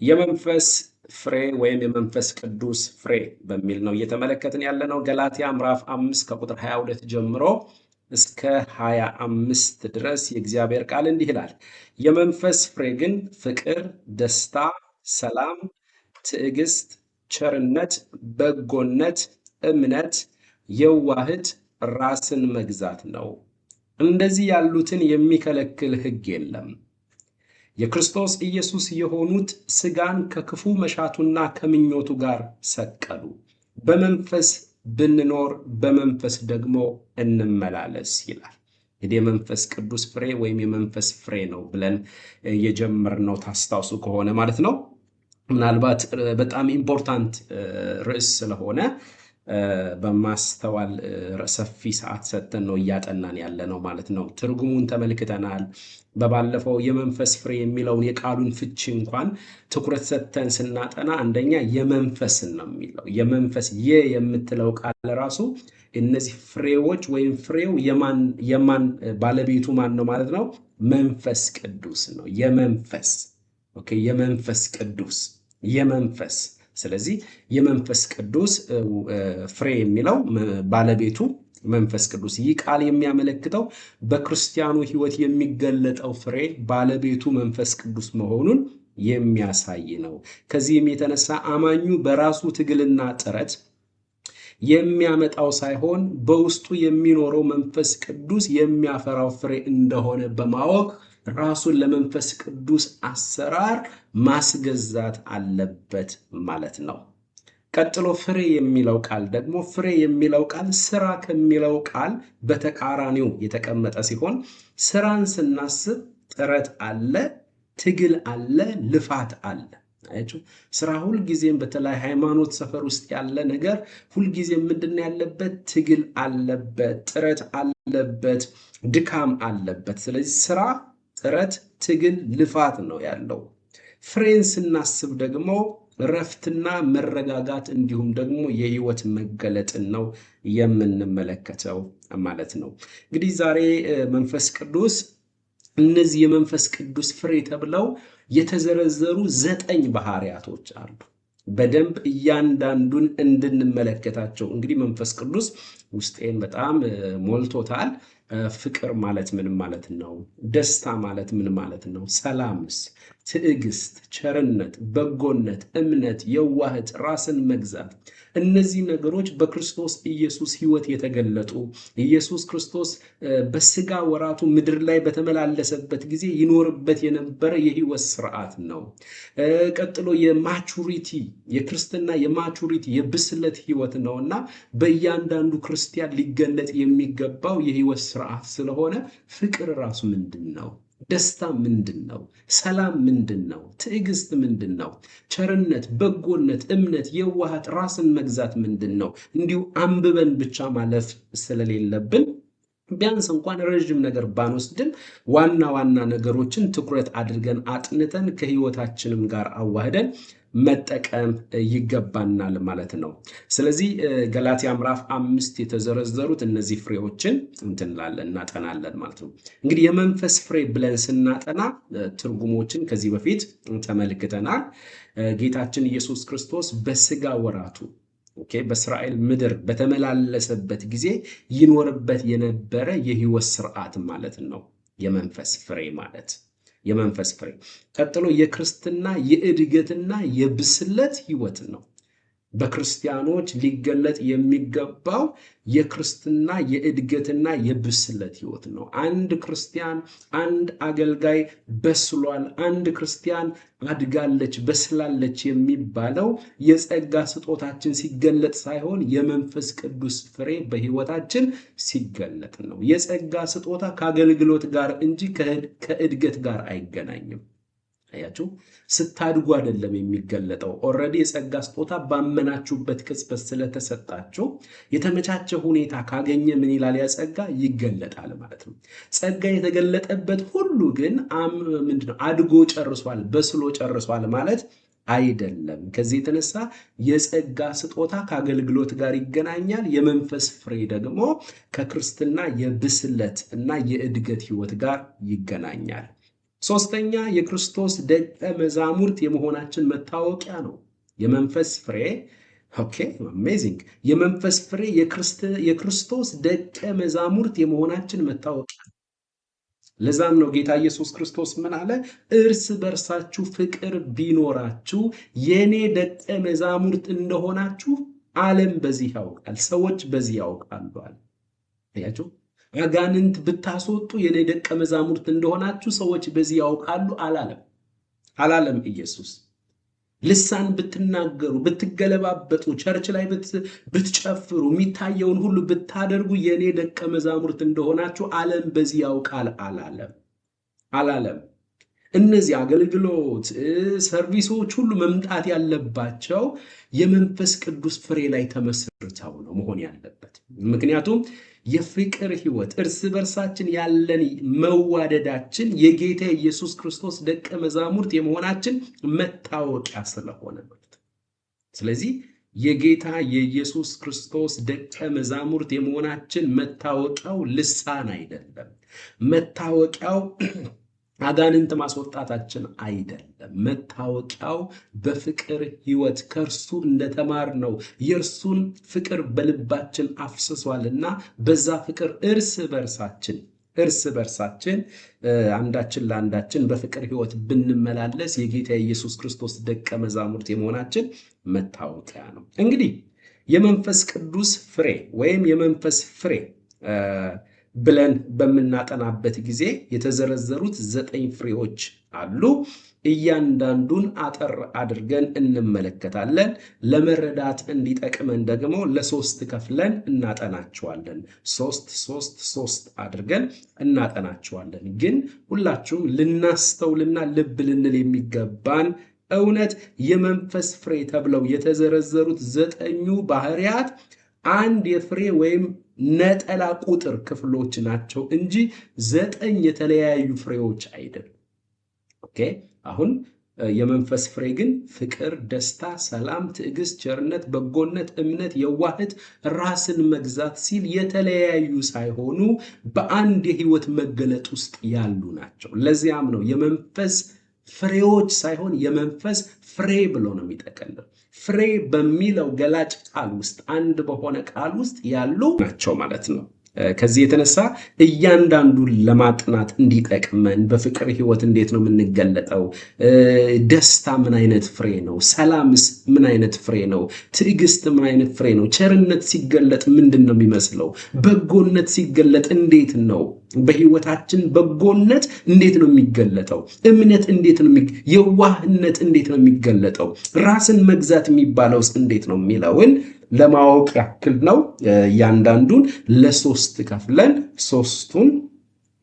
የመንፈስ ፍሬ ወይም የመንፈስ ቅዱስ ፍሬ በሚል ነው እየተመለከትን ያለነው። ገላትያ ምዕራፍ 5 ከቁጥር 22 ጀምሮ እስከ 25 ድረስ የእግዚአብሔር ቃል እንዲህ ይላል። የመንፈስ ፍሬ ግን ፍቅር፣ ደስታ፣ ሰላም፣ ትዕግስት፣ ቸርነት፣ በጎነት፣ እምነት፣ የዋህት፣ ራስን መግዛት ነው። እንደዚህ ያሉትን የሚከለክል ሕግ የለም። የክርስቶስ ኢየሱስ የሆኑት ሥጋን ከክፉ መሻቱና ከምኞቱ ጋር ሰቀሉ። በመንፈስ ብንኖር በመንፈስ ደግሞ እንመላለስ ይላል። እንግዲህ የመንፈስ ቅዱስ ፍሬ ወይም የመንፈስ ፍሬ ነው ብለን የጀመርነው ታስታውሱ ከሆነ ማለት ነው። ምናልባት በጣም ኢምፖርታንት ርዕስ ስለሆነ በማስተዋል ሰፊ ሰዓት ሰጥተን ነው እያጠናን ያለ ነው ማለት ነው። ትርጉሙን ተመልክተናል። በባለፈው የመንፈስ ፍሬ የሚለውን የቃሉን ፍቺ እንኳን ትኩረት ሰጥተን ስናጠና አንደኛ የመንፈስን ነው የሚለው። የመንፈስ የምትለው ቃል ራሱ እነዚህ ፍሬዎች ወይም ፍሬው የማን ባለቤቱ ማን ነው ማለት ነው? መንፈስ ቅዱስ ነው። የመንፈስ ኦኬ፣ የመንፈስ ቅዱስ የመንፈስ ስለዚህ የመንፈስ ቅዱስ ፍሬ የሚለው ባለቤቱ መንፈስ ቅዱስ። ይህ ቃል የሚያመለክተው በክርስቲያኑ ሕይወት የሚገለጠው ፍሬ ባለቤቱ መንፈስ ቅዱስ መሆኑን የሚያሳይ ነው። ከዚህም የተነሳ አማኙ በራሱ ትግልና ጥረት የሚያመጣው ሳይሆን በውስጡ የሚኖረው መንፈስ ቅዱስ የሚያፈራው ፍሬ እንደሆነ በማወቅ ራሱን ለመንፈስ ቅዱስ አሰራር ማስገዛት አለበት ማለት ነው። ቀጥሎ ፍሬ የሚለው ቃል ደግሞ ፍሬ የሚለው ቃል ስራ ከሚለው ቃል በተቃራኒው የተቀመጠ ሲሆን ስራን ስናስብ ጥረት አለ፣ ትግል አለ፣ ልፋት አለ። አያችሁ፣ ስራ ሁልጊዜም በተለይ ሃይማኖት ሰፈር ውስጥ ያለ ነገር ሁልጊዜም ምንድን ያለበት? ትግል አለበት፣ ጥረት አለበት፣ ድካም አለበት። ስለዚህ ስራ፣ ጥረት፣ ትግል፣ ልፋት ነው ያለው። ፍሬን ስናስብ ደግሞ እረፍትና መረጋጋት እንዲሁም ደግሞ የህይወት መገለጥን ነው የምንመለከተው ማለት ነው። እንግዲህ ዛሬ መንፈስ ቅዱስ እነዚህ የመንፈስ ቅዱስ ፍሬ ተብለው የተዘረዘሩ 9 ባህሪያቶች አሉ። በደንብ እያንዳንዱን እንድንመለከታቸው እንግዲህ መንፈስ ቅዱስ ውስጤን በጣም ሞልቶታል። ፍቅር ማለት ምን ማለት ነው? ደስታ ማለት ምን ማለት ነው? ሰላምስ፣ ትዕግስት፣ ቸርነት፣ በጎነት፣ እምነት፣ የዋህት፣ ራስን መግዛት፣ እነዚህ ነገሮች በክርስቶስ ኢየሱስ ሕይወት የተገለጡ ኢየሱስ ክርስቶስ በስጋ ወራቱ ምድር ላይ በተመላለሰበት ጊዜ ይኖርበት የነበረ የሕይወት ስርዓት ነው። ቀጥሎ የማቹሪቲ የክርስትና የማቹሪቲ የብስለት ሕይወት ነውና በእያንዳንዱ ክርስቲያን ሊገለጥ የሚገባው የሕይወት ስርዓት ስለሆነ ፍቅር ራሱ ምንድን ነው? ደስታ ምንድን ነው? ሰላም ምንድን ነው? ትዕግስት ምንድን ነው? ቸርነት፣ በጎነት፣ እምነት፣ የዋሃት፣ ራስን መግዛት ምንድን ነው? እንዲሁ አንብበን ብቻ ማለፍ ስለሌለብን ቢያንስ እንኳን ረዥም ነገር ባንወስድን ዋና ዋና ነገሮችን ትኩረት አድርገን አጥንተን ከህይወታችንም ጋር አዋህደን መጠቀም ይገባናል ማለት ነው። ስለዚህ ገላትያ ምዕራፍ 5 የተዘረዘሩት እነዚህ ፍሬዎችን እናጠናለን ማለት ነው። እንግዲህ የመንፈስ ፍሬ ብለን ስናጠና ትርጉሞችን ከዚህ በፊት ተመልክተናል። ጌታችን ኢየሱስ ክርስቶስ በስጋ ወራቱ በእስራኤል ምድር በተመላለሰበት ጊዜ ይኖርበት የነበረ የህይወት ስርዓት ማለት ነው የመንፈስ ፍሬ ማለት። የመንፈስ ፍሬ ቀጥሎ የክርስትና የእድገትና የብስለት ህይወት ነው። በክርስቲያኖች ሊገለጥ የሚገባው የክርስትና የእድገትና የብስለት ህይወት ነው። አንድ ክርስቲያን፣ አንድ አገልጋይ በስሏል፣ አንድ ክርስቲያን አድጋለች፣ በስላለች የሚባለው የጸጋ ስጦታችን ሲገለጥ ሳይሆን የመንፈስ ቅዱስ ፍሬ በህይወታችን ሲገለጥ ነው። የጸጋ ስጦታ ከአገልግሎት ጋር እንጂ ከእድገት ጋር አይገናኝም። አያችሁ፣ ስታድጉ አይደለም የሚገለጠው። ኦልሬዲ የጸጋ ስጦታ ባመናችሁበት ቅጽበት ስለተሰጣችሁ የተመቻቸ ሁኔታ ካገኘ ምን ይላል? ያ ጸጋ ይገለጣል ማለት ነው። ጸጋ የተገለጠበት ሁሉ ግን ምንድነው? አድጎ ጨርሷል፣ በስሎ ጨርሷል ማለት አይደለም። ከዚህ የተነሳ የጸጋ ስጦታ ከአገልግሎት ጋር ይገናኛል። የመንፈስ ፍሬ ደግሞ ከክርስትና የብስለት እና የእድገት ህይወት ጋር ይገናኛል። ሶስተኛ የክርስቶስ ደቀ መዛሙርት የመሆናችን መታወቂያ ነው። የመንፈስ ፍሬ ኦኬ አሜዚንግ። የመንፈስ ፍሬ የክርስቶስ ደቀ መዛሙርት የመሆናችን መታወቂያ ነው። ለዛም ነው ጌታ ኢየሱስ ክርስቶስ ምን አለ? እርስ በርሳችሁ ፍቅር ቢኖራችሁ የኔ ደቀ መዛሙርት እንደሆናችሁ ዓለም በዚህ ያውቃል፣ ሰዎች በዚህ ያውቃሉ አለ። አያችሁ፣ አጋንንት ብታስወጡ የኔ ደቀ መዛሙርት እንደሆናችሁ ሰዎች በዚህ ያውቃሉ አላለም ኢየሱስ። ልሳን ብትናገሩ፣ ብትገለባበጡ፣ ቸርች ላይ ብትጨፍሩ፣ የሚታየውን ሁሉ ብታደርጉ የኔ ደቀ መዛሙርት እንደሆናችሁ ዓለም በዚህ ያውቃል አላለም። እነዚህ አገልግሎት ሰርቪሶች ሁሉ መምጣት ያለባቸው የመንፈስ ቅዱስ ፍሬ ላይ ተመስርተው ነው መሆን ያለበት። ምክንያቱም የፍቅር ሕይወት እርስ በርሳችን ያለን መዋደዳችን የጌታ ኢየሱስ ክርስቶስ ደቀ መዛሙርት የመሆናችን መታወቂያ ስለሆነ ማለት ነው። ስለዚህ የጌታ የኢየሱስ ክርስቶስ ደቀ መዛሙርት የመሆናችን መታወቂያው ልሳን አይደለም። መታወቂያው አጋንንት ማስወጣታችን አይደለም። መታወቂያው በፍቅር ሕይወት ከእርሱ እንደተማርነው የእርሱን ፍቅር በልባችን አፍስሷልና በዛ ፍቅር እርስ በርሳችን አንዳችን ለአንዳችን በፍቅር ሕይወት ብንመላለስ የጌታ ኢየሱስ ክርስቶስ ደቀ መዛሙርት የመሆናችን መታወቂያ ነው። እንግዲህ የመንፈስ ቅዱስ ፍሬ ወይም የመንፈስ ፍሬ ብለን በምናጠናበት ጊዜ የተዘረዘሩት 9 ፍሬዎች አሉ። እያንዳንዱን አጠር አድርገን እንመለከታለን። ለመረዳት እንዲጠቅመን ደግሞ ለ3 ከፍለን እናጠናቸዋለን። 3 አድርገን እናጠናቸዋለን። ግን ሁላችሁም ልናስተውልና ልብ ልንል የሚገባን እውነት የመንፈስ ፍሬ ተብለው የተዘረዘሩት 9ኙ ባህሪያት አንድ የፍሬ ወይም ነጠላ ቁጥር ክፍሎች ናቸው እንጂ 9 የተለያዩ ፍሬዎች አይደሉም። ኦኬ። አሁን የመንፈስ ፍሬ ግን ፍቅር፣ ደስታ፣ ሰላም፣ ትዕግስት፣ ቸርነት፣ በጎነት፣ እምነት፣ የዋህት፣ ራስን መግዛት ሲል የተለያዩ ሳይሆኑ በአንድ የህይወት መገለጥ ውስጥ ያሉ ናቸው። ለዚያም ነው የመንፈስ ፍሬዎች ሳይሆን የመንፈስ ፍሬ ብሎ ነው የሚጠቀልለው። ፍሬ በሚለው ገላጭ ቃል ውስጥ አንድ በሆነ ቃል ውስጥ ያሉ ናቸው ማለት ነው። ከዚህ የተነሳ እያንዳንዱን ለማጥናት እንዲጠቅመን በፍቅር ህይወት እንዴት ነው የምንገለጠው? ደስታ ምን አይነት ፍሬ ነው? ሰላምስ ምን አይነት ፍሬ ነው? ትዕግስት ምን አይነት ፍሬ ነው? ቸርነት ሲገለጥ ምንድን ነው የሚመስለው? በጎነት ሲገለጥ እንዴት ነው? በህይወታችን በጎነት እንዴት ነው የሚገለጠው? እምነት እንዴት ነው የዋህነት እንዴት ነው የሚገለጠው? ራስን መግዛት የሚባለውስ እንዴት ነው የሚለውን ለማወቅ ያክል ነው። እያንዳንዱን ለ3 ከፍለን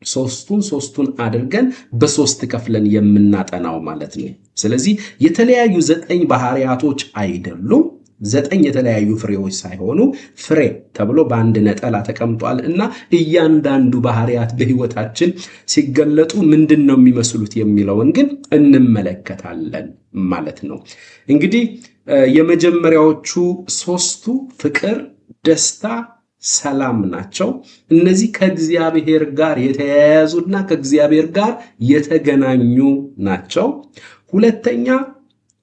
ሶስቱን አድርገን በ3 ከፍለን የምናጠናው ማለት ነው። ስለዚህ የተለያዩ 9 ባህሪያቶች አይደሉም። 9 የተለያዩ ፍሬዎች ሳይሆኑ ፍሬ ተብሎ በአንድ ነጠላ ተቀምጧል እና እያንዳንዱ ባህሪያት በህይወታችን ሲገለጡ ምንድን ነው የሚመስሉት የሚለውን ግን እንመለከታለን ማለት ነው። እንግዲህ የመጀመሪያዎቹ 3ቱ ፍቅር፣ ደስታ፣ ሰላም ናቸው። እነዚህ ከእግዚአብሔር ጋር የተያያዙና ከእግዚአብሔር ጋር የተገናኙ ናቸው። ሁለተኛ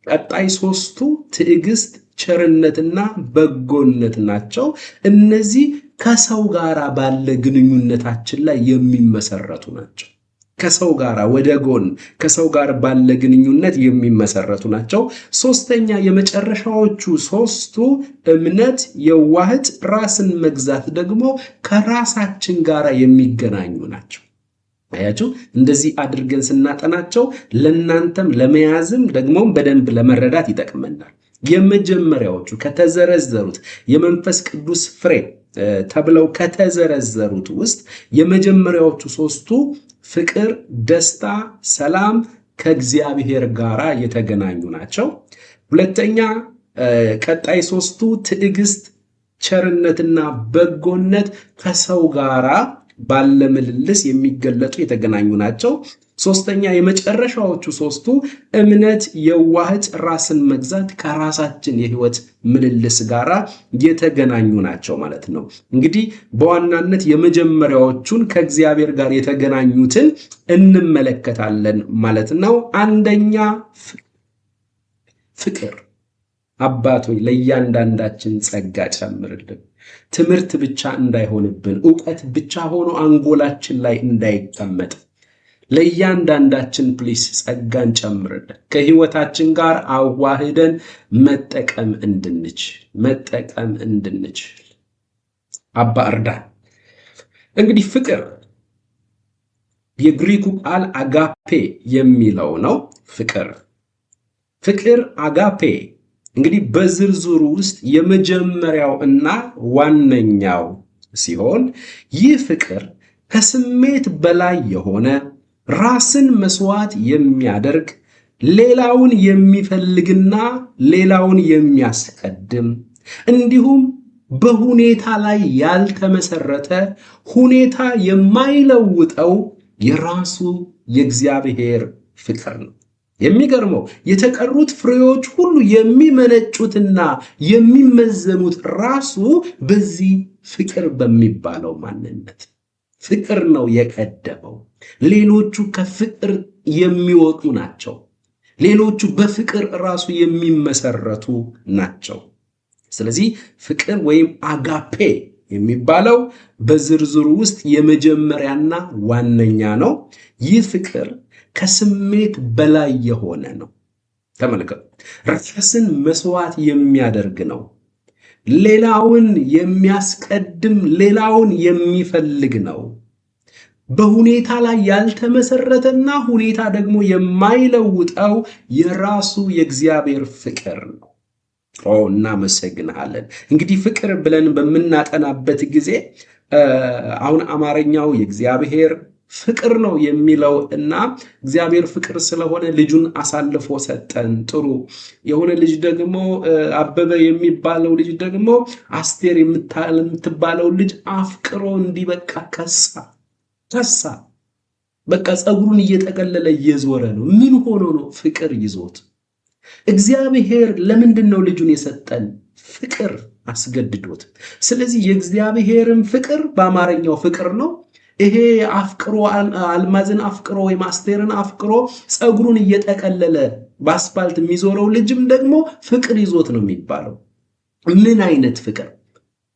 ቀጣይ 3ቱ ትዕግስት፣ ቸርነትና በጎነት ናቸው። እነዚህ ከሰው ጋር ባለ ግንኙነታችን ላይ የሚመሰረቱ ናቸው። ከሰው ጋር ወደ ጎን ከሰው ጋር ባለ ግንኙነት የሚመሰረቱ ናቸው። ሶስተኛ የመጨረሻዎቹ 3ቱ እምነት፣ የዋህት፣ ራስን መግዛት ደግሞ ከራሳችን ጋር የሚገናኙ ናቸው። አያችሁ፣ እንደዚህ አድርገን ስናጠናቸው ለእናንተም ለመያዝም ደግሞም በደንብ ለመረዳት ይጠቅመናል። የመጀመሪያዎቹ ከተዘረዘሩት የመንፈስ ቅዱስ ፍሬ ተብለው ከተዘረዘሩት ውስጥ የመጀመሪያዎቹ 3ቱ ፍቅር፣ ደስታ፣ ሰላም ከእግዚአብሔር ጋር የተገናኙ ናቸው። ሁለተኛ ቀጣይ 3ቱ ትዕግስት፣ ቸርነትና በጎነት ከሰው ጋር ባለ ምልልስ የሚገለጡ የተገናኙ ናቸው። ሶስተኛ የመጨረሻዎቹ ሶስቱ እምነት፣ የዋህት፣ ራስን መግዛት ከራሳችን የህይወት ምልልስ ጋራ የተገናኙ ናቸው ማለት ነው። እንግዲህ በዋናነት የመጀመሪያዎቹን ከእግዚአብሔር ጋር የተገናኙትን እንመለከታለን ማለት ነው። አንደኛ ፍቅር። አባት ሆይ ለእያንዳንዳችን ጸጋ ጨምርልን። ትምህርት ብቻ እንዳይሆንብን፣ ዕውቀት ብቻ ሆኖ አንጎላችን ላይ እንዳይቀመጥ ለእያንዳንዳችን ፕሊስ ጸጋን ጨምርልን። ከህይወታችን ጋር አዋህደን መጠቀም እንድንችል አባ እርዳን። እንግዲህ ፍቅር የግሪኩ ቃል አጋፔ የሚለው ነው። ፍቅር አጋፔ እንግዲህ በዝርዝሩ ውስጥ የመጀመሪያው እና ዋነኛው ሲሆን ይህ ፍቅር ከስሜት በላይ የሆነ ራስን መስዋዕት የሚያደርግ ሌላውን የሚፈልግና ሌላውን የሚያስቀድም እንዲሁም በሁኔታ ላይ ያልተመሰረተ ሁኔታ የማይለውጠው የራሱ የእግዚአብሔር ፍቅር ነው። የሚገርመው የተቀሩት ፍሬዎች ሁሉ የሚመነጩትና የሚመዘኑት ራሱ በዚህ ፍቅር በሚባለው ማንነት ፍቅር ነው የቀደመው። ሌሎቹ ከፍቅር የሚወጡ ናቸው። ሌሎቹ በፍቅር ራሱ የሚመሰረቱ ናቸው። ስለዚህ ፍቅር ወይም አጋፔ የሚባለው በዝርዝሩ ውስጥ የመጀመሪያና ዋነኛ ነው። ይህ ፍቅር ከስሜት በላይ የሆነ ነው። ተመልከቱ፣ ራስን መስዋዕት የሚያደርግ ነው። ሌላውን የሚያስቀድም፣ ሌላውን የሚፈልግ ነው። በሁኔታ ላይ ያልተመሰረተና ሁኔታ ደግሞ የማይለውጠው የራሱ የእግዚአብሔር ፍቅር ነው። እናመሰግናለን። እንግዲህ ፍቅር ብለን በምናጠናበት ጊዜ አሁን አማርኛው የእግዚአብሔር ፍቅር ነው የሚለው እና እግዚአብሔር ፍቅር ስለሆነ ልጁን አሳልፎ ሰጠን። ጥሩ የሆነ ልጅ ደግሞ አበበ የሚባለው ልጅ ደግሞ አስቴር የምትባለው ልጅ አፍቅሮ እንዲበቃ ከሳ በቃ ፀጉሩን እየጠቀለለ እየዞረ ነው። ምን ሆኖ ነው? ፍቅር ይዞት። እግዚአብሔር ለምንድን ነው ልጁን የሰጠን? ፍቅር አስገድዶት። ስለዚህ የእግዚአብሔርም ፍቅር በአማርኛው ፍቅር ነው። ይሄ አፍቅሮ አልማዝን አፍቅሮ ወይም አስቴርን አፍቅሮ ፀጉሩን እየጠቀለለ በአስፋልት የሚዞረው ልጅም ደግሞ ፍቅር ይዞት ነው የሚባለው። ምን አይነት ፍቅር!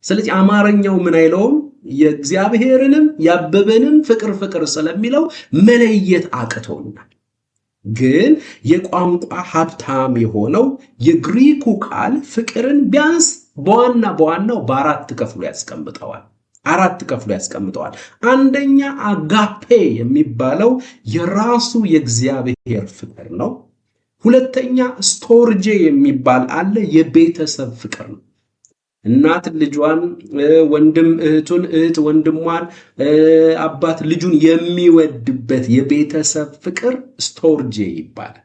ስለዚህ አማርኛው ምን አይለውም? የእግዚአብሔርንም ያበበንም ፍቅር ስለሚለው መለየት አቅቶናል። ግን የቋንቋ ሀብታም የሆነው የግሪኩ ቃል ፍቅርን ቢያንስ በዋናው በአራት ከፍሎ ያስቀምጠዋል። አንደኛ አጋፔ የሚባለው የራሱ የእግዚአብሔር ፍቅር ነው። ሁለተኛ ስቶርጄ የሚባል አለ፣ የቤተሰብ ፍቅር ነው። እናት ልጇን፣ ወንድም እህቱን፣ እህት ወንድሟን፣ አባት ልጁን የሚወድበት የቤተሰብ ፍቅር ስቶርጄ ይባላል።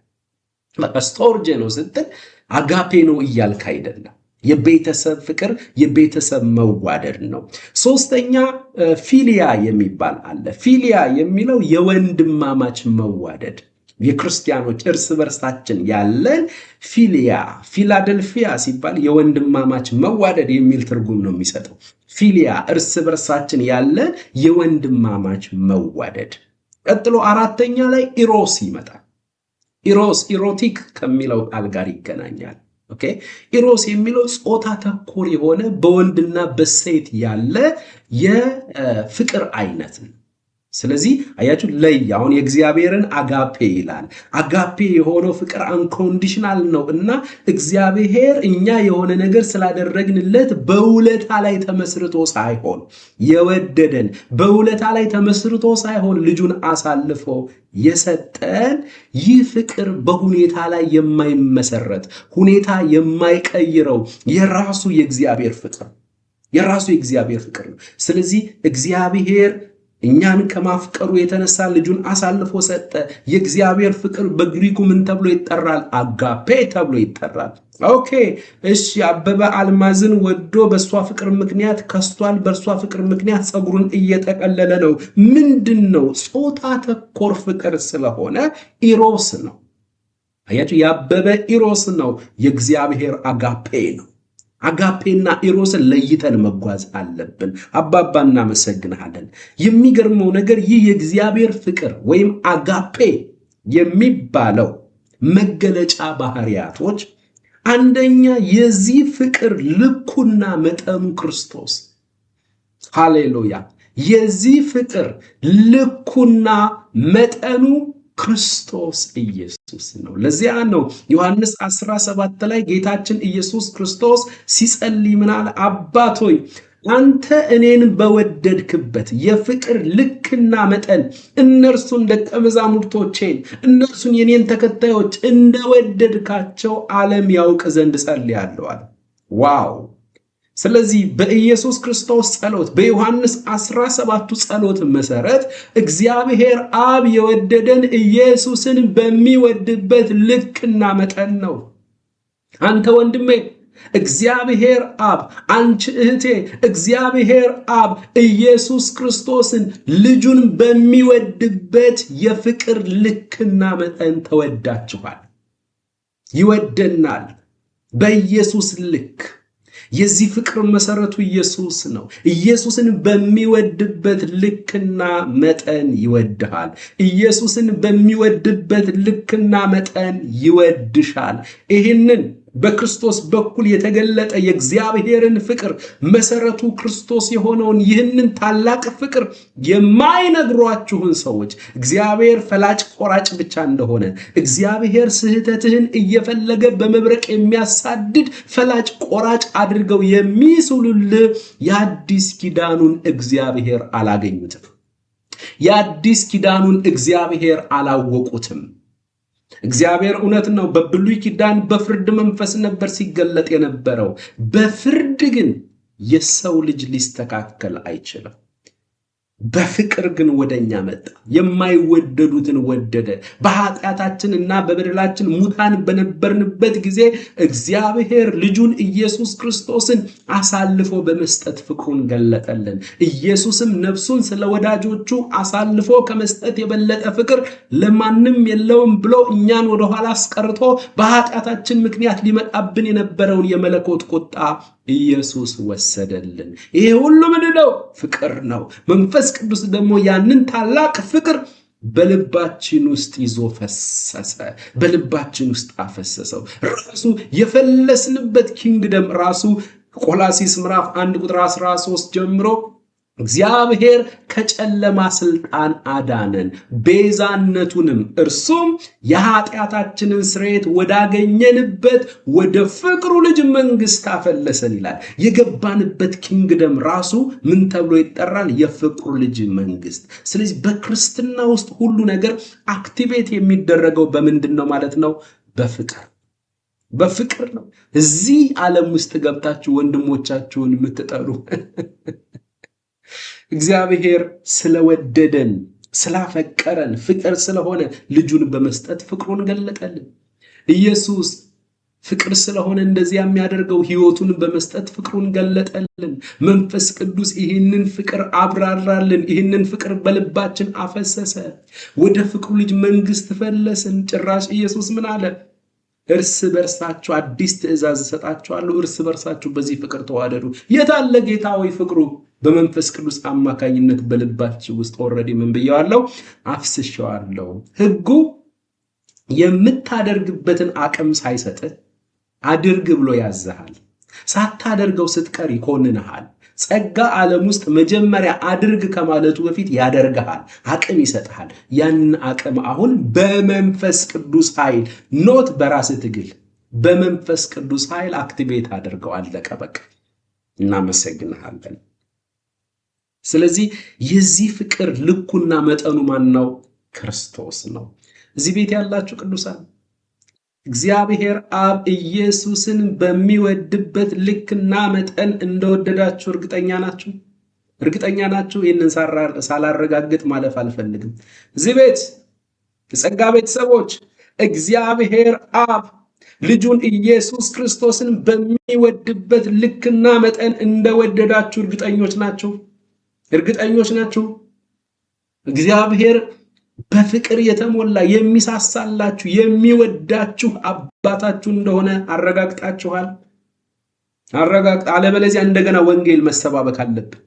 ስቶርጄ ነው ስትል አጋፔ ነው እያልክ አይደለም። የቤተሰብ ፍቅር የቤተሰብ መዋደድ ነው። ሶስተኛ ፊሊያ የሚባል አለ። ፊሊያ የሚለው የወንድማማች መዋደድ፣ የክርስቲያኖች እርስ በርሳችን ያለን ፊሊያ። ፊላደልፊያ ሲባል የወንድማማች መዋደድ የሚል ትርጉም ነው የሚሰጠው። ፊሊያ እርስ በርሳችን ያለን የወንድማማች መዋደድ። ቀጥሎ አራተኛ ላይ ኢሮስ ይመጣል። ኢሮቲክ ከሚለው ቃል ጋር ይገናኛል። ኦኬ፣ ኢሮስ የሚለው ጾታ ተኮር የሆነ በወንድና በሴት ያለ የፍቅር አይነት ነው። ስለዚህ አያችሁ አሁን የእግዚአብሔርን አጋፔ ይላል። አጋፔ የሆነው ፍቅር አንኮንዲሽናል ነው እና እግዚአብሔር እኛ የሆነ ነገር ስላደረግንለት በውለታ ላይ ተመስርቶ ሳይሆን የወደደን በውለታ ላይ ተመስርቶ ሳይሆን ልጁን አሳልፎ የሰጠን ይህ ፍቅር በሁኔታ ላይ የማይመሰረት ሁኔታ የማይቀይረው የራሱ የእግዚአብሔር ፍቅር ነው። ስለዚህ እግዚአብሔር እኛን ከማፍቀሩ የተነሳ ልጁን አሳልፎ ሰጠ። የእግዚአብሔር ፍቅር በግሪኩ ምን ተብሎ ይጠራል? አጋፔ ተብሎ ይጠራል። ኦኬ እሺ፣ አበበ አልማዝን ወዶ በእሷ ፍቅር ምክንያት ከስቷል። በእርሷ ፍቅር ምክንያት ፀጉሩን እየጠቀለለ ነው። ምንድን ነው? ጾታ ተኮር ፍቅር ስለሆነ ኢሮስ ነው። አያችሁ፣ ያበበ ኢሮስ ነው፣ የእግዚአብሔር አጋፔ ነው። አጋፔና ኢሮስን ለይተን መጓዝ አለብን። አባባ እናመሰግንሃለን። የሚገርመው ነገር ይህ የእግዚአብሔር ፍቅር ወይም አጋፔ የሚባለው መገለጫ ባህሪያቶች፣ አንደኛ የዚህ ፍቅር ልኩና መጠኑ ክርስቶስ። ሃሌሉያ! የዚህ ፍቅር ልኩና መጠኑ ክርስቶስ ኢየሱስ ነው። ለዚያ ነው ዮሐንስ 17 ላይ ጌታችን ኢየሱስ ክርስቶስ ሲጸልይ ምን አለ? አባት ሆይ አንተ እኔን በወደድክበት የፍቅር ልክና መጠን እነርሱን ደቀ መዛሙርቶቼን እነርሱን የኔን ተከታዮች እንደወደድካቸው ዓለም ያውቅ ዘንድ ጸልያለሁ አለ። ዋው! ስለዚህ በኢየሱስ ክርስቶስ ጸሎት በዮሐንስ 17ቱ ጸሎት መሰረት እግዚአብሔር አብ የወደደን ኢየሱስን በሚወድበት ልክና መጠን ነው። አንተ ወንድሜ እግዚአብሔር አብ፣ አንቺ እህቴ እግዚአብሔር አብ ኢየሱስ ክርስቶስን ልጁን በሚወድበት የፍቅር ልክና መጠን ተወዳችኋል። ይወደናል በኢየሱስ ልክ። የዚህ ፍቅር መሰረቱ ኢየሱስ ነው። ኢየሱስን በሚወድበት ልክና መጠን ይወድሃል። ኢየሱስን በሚወድበት ልክና መጠን ይወድሻል። ይህንን በክርስቶስ በኩል የተገለጠ የእግዚአብሔርን ፍቅር መሰረቱ ክርስቶስ የሆነውን ይህንን ታላቅ ፍቅር የማይነግሯችሁን ሰዎች እግዚአብሔር ፈላጭ ቆራጭ ብቻ እንደሆነ፣ እግዚአብሔር ስህተትህን እየፈለገ በመብረቅ የሚያሳድድ ፈላጭ ቆራጭ አድርገው የሚስሉልህ የአዲስ ኪዳኑን እግዚአብሔር አላገኙትም። የአዲስ ኪዳኑን እግዚአብሔር አላወቁትም። እግዚአብሔር እውነት ነው። በብሉይ ኪዳን በፍርድ መንፈስ ነበር ሲገለጥ የነበረው። በፍርድ ግን የሰው ልጅ ሊስተካከል አይችልም። በፍቅር ግን ወደኛ መጣ። የማይወደዱትን ወደደ። በኃጢአታችን እና በበደላችን ሙታን በነበርንበት ጊዜ እግዚአብሔር ልጁን ኢየሱስ ክርስቶስን አሳልፎ በመስጠት ፍቅሩን ገለጠልን። ኢየሱስም ነፍሱን ስለ ወዳጆቹ አሳልፎ ከመስጠት የበለጠ ፍቅር ለማንም የለውም ብሎ እኛን ወደኋላ አስቀርቶ በኃጢአታችን ምክንያት ሊመጣብን የነበረውን የመለኮት ቁጣ ኢየሱስ ወሰደልን። ይሄ ሁሉ ምንድን ነው? ፍቅር ነው። መንፈስ ቅዱስ ደግሞ ያንን ታላቅ ፍቅር በልባችን ውስጥ ይዞ ፈሰሰ። በልባችን ውስጥ አፈሰሰው። ራሱ የፈለስንበት ኪንግደም ራሱ ቆላሲስ ምዕራፍ 1 ቁጥር 13 ጀምሮ እግዚአብሔር ከጨለማ ስልጣን አዳነን፣ ቤዛነቱንም እርሱም የኃጢአታችንን ስርየት ወዳገኘንበት ወደ ፍቅሩ ልጅ መንግስት አፈለሰን ይላል። የገባንበት ኪንግደም ራሱ ምን ተብሎ ይጠራል? የፍቅሩ ልጅ መንግስት። ስለዚህ በክርስትና ውስጥ ሁሉ ነገር አክቲቬት የሚደረገው በምንድን ነው ማለት ነው? በፍቅር። በፍቅር ነው። እዚህ ዓለም ውስጥ ገብታችሁ ወንድሞቻችሁን የምትጠሉ እግዚአብሔር ስለወደደን ስላፈቀረን ፍቅር ስለሆነ ልጁን በመስጠት ፍቅሩን ገለጠልን። ኢየሱስ ፍቅር ስለሆነ እንደዚህ የሚያደርገው ሕይወቱን በመስጠት ፍቅሩን ገለጠልን። መንፈስ ቅዱስ ይህንን ፍቅር አብራራልን። ይህንን ፍቅር በልባችን አፈሰሰ። ወደ ፍቅሩ ልጅ መንግስት ፈለስን። ጭራሽ ኢየሱስ ምን አለ? እርስ በርሳችሁ አዲስ ትእዛዝ እሰጣችኋለሁ፣ እርስ በርሳችሁ በዚህ ፍቅር ተዋደዱ። የታለ ጌታዊ ፍቅሩ? በመንፈስ ቅዱስ አማካኝነት በልባችሁ ውስጥ ኦልሬዲ ምን ብየዋለሁ? አፍስሼዋለሁ። ሕጉ የምታደርግበትን አቅም ሳይሰጥህ አድርግ ብሎ ያዘሃል። ሳታደርገው ስትቀር ይኮንንሃል። ጸጋ ዓለም ውስጥ መጀመሪያ አድርግ ከማለቱ በፊት ያደርግሃል፣ አቅም ይሰጥሃል። ያንን አቅም አሁን በመንፈስ ቅዱስ ኃይል ኖት በራስ ትግል፣ በመንፈስ ቅዱስ ኃይል አክቲቬት አድርገው። አለቀ በቃ። እናመሰግንሃለን። ስለዚህ የዚህ ፍቅር ልኩና መጠኑ ማን ነው? ክርስቶስ ነው። እዚህ ቤት ያላችሁ ቅዱሳን እግዚአብሔር አብ ኢየሱስን በሚወድበት ልክና መጠን እንደወደዳችሁ እርግጠኛ ናችሁ? እርግጠኛ ናችሁ? ይህንን ሳላረጋግጥ ማለፍ አልፈልግም። እዚህ ቤት የጸጋ ቤተሰቦች እግዚአብሔር አብ ልጁን ኢየሱስ ክርስቶስን በሚወድበት ልክና መጠን እንደወደዳችሁ እርግጠኞች ናችሁ? እርግጠኞች ናችሁ? እግዚአብሔር በፍቅር የተሞላ የሚሳሳላችሁ የሚወዳችሁ አባታችሁ እንደሆነ አረጋግጣችኋል? አለበለዚያ እንደገና ወንጌል መሰባበክ አለብን።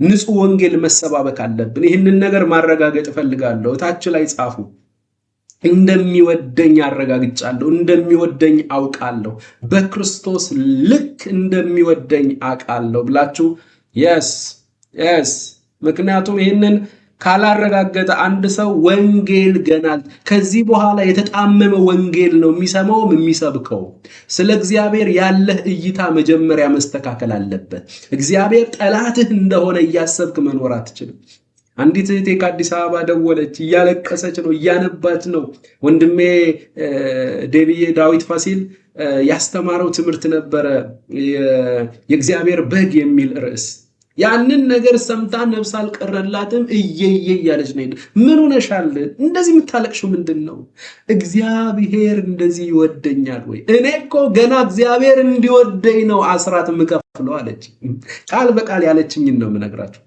ንጹህ ወንጌል መሰባበክ አለብን። ይህንን ነገር ማረጋገጥ እፈልጋለሁ። እታች ላይ ጻፉ። እንደሚወደኝ አረጋግጫለሁ፣ እንደሚወደኝ አውቃለሁ፣ በክርስቶስ ልክ እንደሚወደኝ አውቃለሁ ብላችሁ የስ ምክንያቱም ይህንን ካላረጋገጠ አንድ ሰው ወንጌል ገና ከዚህ በኋላ የተጣመመ ወንጌል ነው የሚሰማውም የሚሰብከው። ስለ እግዚአብሔር ያለህ እይታ መጀመሪያ መስተካከል አለበት። እግዚአብሔር ጠላትህ እንደሆነ እያሰብክ መኖር አትችልም። አንዲት እህቴ ከአዲስ አበባ ደወለች፣ እያለቀሰች ነው፣ እያነባች ነው። ወንድሜ ዴቪዬ ዳዊት ፋሲል ያስተማረው ትምህርት ነበረ፣ የእግዚአብሔር በግ የሚል ርዕስ። ያንን ነገር ሰምታ ነፍስ አልቀረላትም፣ እየየ እያለች ነው። ምን ሆነሻል? እንደዚህ የምታለቅሽው ምንድን ነው? እግዚአብሔር እንደዚህ ይወደኛል ወይ? እኔ እኮ ገና እግዚአብሔር እንዲወደኝ ነው አስራት የምከፍለው አለች። ቃል በቃል ያለችኝን ነው የምነግራችሁ።